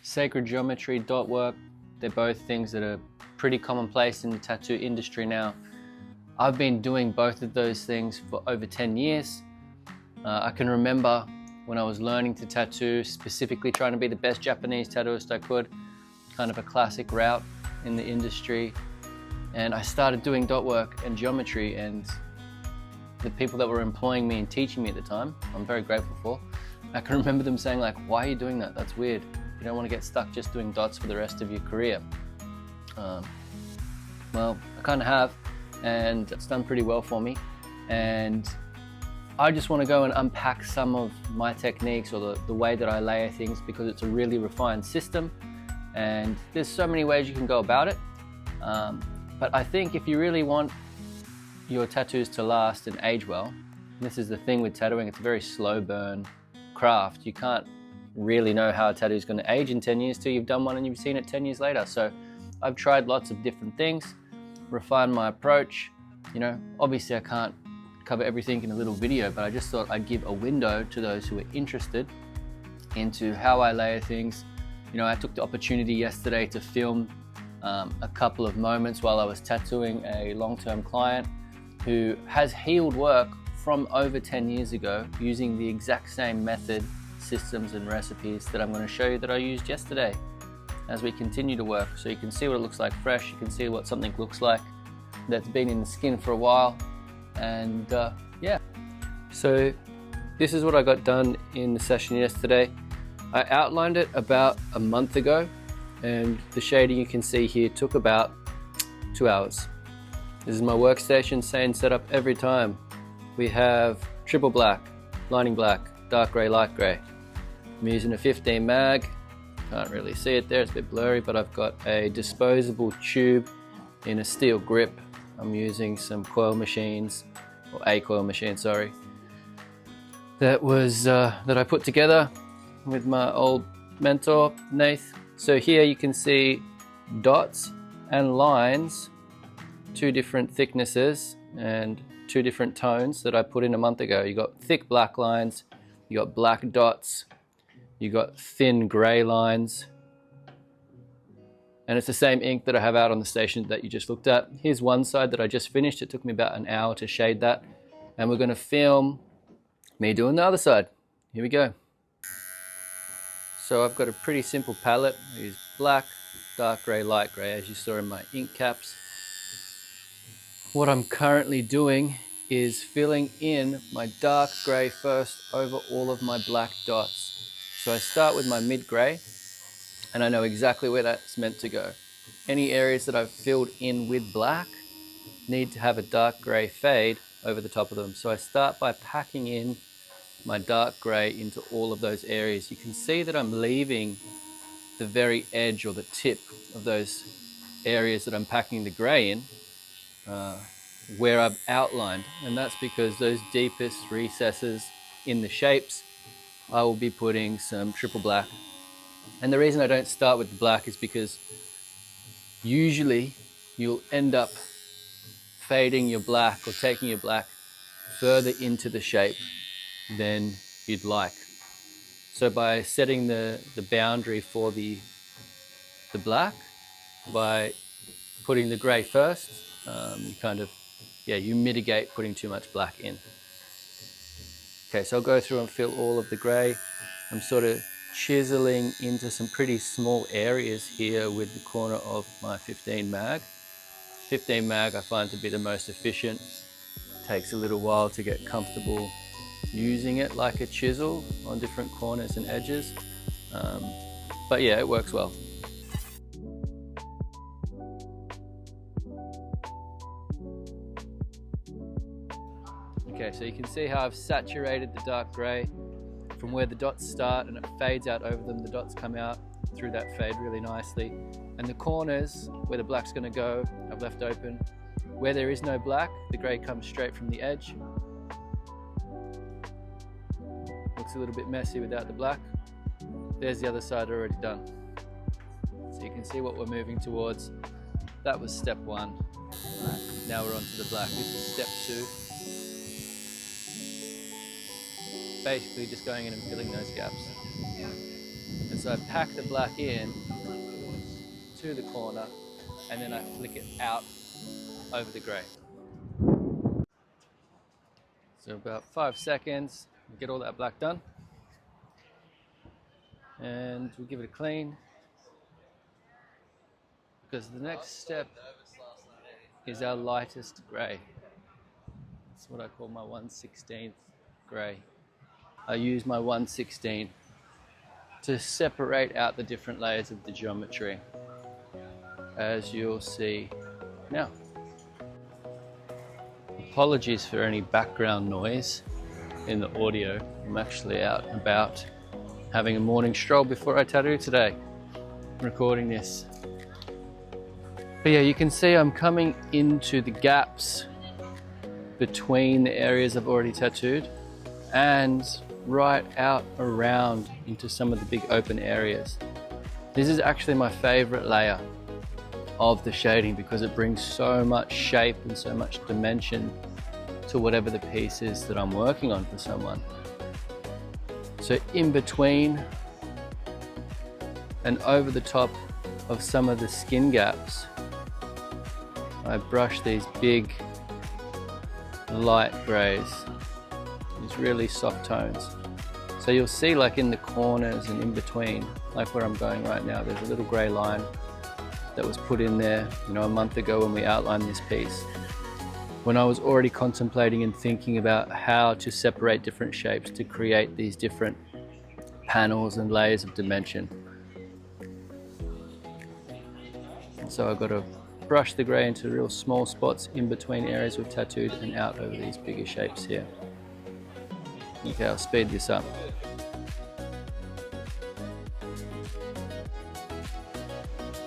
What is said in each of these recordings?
Sacred geometry, dot work, they're both things that are pretty commonplace in the tattoo industry now. I've been doing both of those things for over 10 years. I can remember when I was learning to tattoo, specifically trying to be the best Japanese tattooist I could, kind of a classic route in the industry. And I started doing dot work and geometry, and the people that were employing me and teaching me at the time, I'm very grateful for. I can remember them saying like, why are you doing that? That's weird. You don't want to get stuck just doing dots for the rest of your career. Well, I kind of have, and it's done pretty well for me. And I just want to go and unpack some of my techniques or the way that I layer things, because it's a really refined system and there's so many ways you can go about it. But I think if you really want your tattoos to last and age well, and this is the thing with tattooing, it's a very slow burn craft. You can't really know how a tattoo is going to age in 10 years till you've done one and you've seen it 10 years later. So I've tried lots of different things, refined my approach. You know, obviously I can't cover everything in a little video, but I just thought I'd give a window to those who are interested into how I layer things. You know, I took the opportunity yesterday to film a couple of moments while I was tattooing a long-term client who has healed work from over 10 years ago using the exact same method, systems and recipes that I'm going to show you that I used yesterday as we continue to work. So you can see what it looks like fresh, you can see what something looks like that's been in the skin for a while. And yeah, so this is what I got done in the session yesterday. I outlined it about a month ago, and the shading you can see here took about 2 hours. This is my workstation, same setup every time. We have triple black, lining black, dark gray, light gray. I'm using a 15 mag, can't really see it there, it's a bit blurry, but I've got a disposable tube in a steel grip. I'm using some coil machines, or a coil machine, sorry, that I put together with my old mentor, Nath. So here you can see dots and lines, 2 different thicknesses and 2 different tones that I put in a month ago. You got thick black lines, you got black dots, you got thin gray lines, and it's the same ink that I have out on the station that you just looked at. Here's one side that I just finished. It took me about an hour to shade that, and we're going to film me doing the other side. Here we go. So I've got a pretty simple palette. I use black, dark gray, light gray, as you saw in my ink caps. What I'm currently doing is filling in my dark gray first over all of my black dots. So I start with my mid gray, and I know exactly where that's meant to go. Any areas that I've filled in with black need to have a dark gray fade over the top of them. So I start by packing in my dark gray into all of those areas. You can see that I'm leaving the very edge or the tip of those areas that I'm packing the gray in where I've outlined, and that's because those deepest recesses in the shapes I will be putting some triple black. And the reason I don't start with the black is because usually you'll end up fading your black or taking your black further into the shape than you'd like. So by setting the boundary for the black, by putting the gray first, you mitigate putting too much black in. Okay, so I'll go through and fill all of the gray. I'm sort of chiseling into some pretty small areas here with the corner of my 15 mag. 15 mag I find to be the most efficient. Takes a little while to get comfortable using it like a chisel on different corners and edges. But yeah, it works well. Okay, so you can see how I've saturated the dark gray from where the dots start, and it fades out over them. The dots come out through that fade really nicely. And the corners where the black's going to go, I've left open. Where there is no black, the gray comes straight from the edge. Looks a little bit messy without the black. There's the other side already done. So you can see what we're moving towards. That was step 1. Right, now we're on to the black. This is step 2. Basically just going in and filling those gaps. And is I pack the black in to the corner and then I flick it out over the grey. So about 5 seconds, we get all that black done. And we'll give it a clean, because the next step is our lightest grey. That's what I call my 1/16 grey. I use my 1/16 to separate out the different layers of the geometry, as you'll see now. Apologies for any background noise in the audio. I'm actually out and about having a morning stroll before I tattoo today, recording this. But yeah, you can see I'm coming into the gaps between the areas I've already tattooed and right out around into some of the big open areas. This is actually my favorite layer of the shading because it brings so much shape and so much dimension to whatever the piece is that I'm working on for someone. So in between and over the top of some of the skin gaps, I brush these big light greys, these really soft tones. So you'll see, like in the corners and in between, like where I'm going right now, there's a little grey line that was put in there, a month ago when we outlined this piece. When I was already contemplating and thinking about how to separate different shapes to create these different panels and layers of dimension. So I've got to brush the grey into real small spots in between areas we've tattooed and out over these bigger shapes here. Okay, I'll speed this up.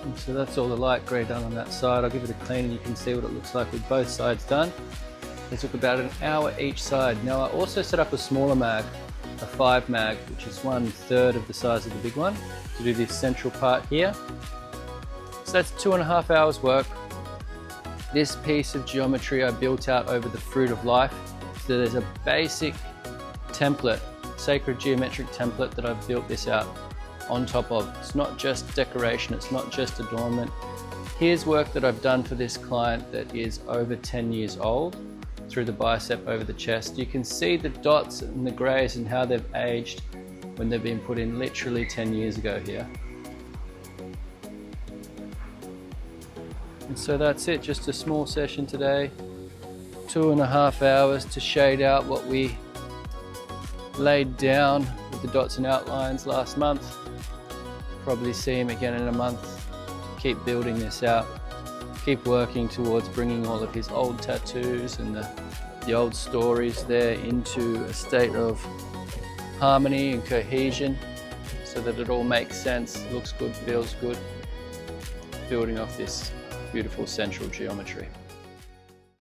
And so that's all the light grey done on that side. I'll give it a clean and you can see what it looks like with both sides done. It took about an hour each side. Now I also set up a smaller mag, a 5 mag, which is 1/3 of the size of the big one, to do this central part here. So that's 2.5 hours work. This piece of geometry I built out over the fruit of life. So there's a basic template, sacred geometric template that I've built this out on top of. It's not just decoration, it's not just adornment. Here's work that I've done for this client that is over 10 years old, through the bicep over the chest. You can see the dots and the greys and how they've aged when they've been put in literally 10 years ago here. And so that's it, just a small session today. 2.5 hours to shade out what we laid down with the dots and outlines last month. Probably see him again in a month. Keep building this out. Keep working towards bringing all of his old tattoos and the old stories there into a state of harmony and cohesion so that it all makes sense, looks good, feels good, building off this beautiful central geometry.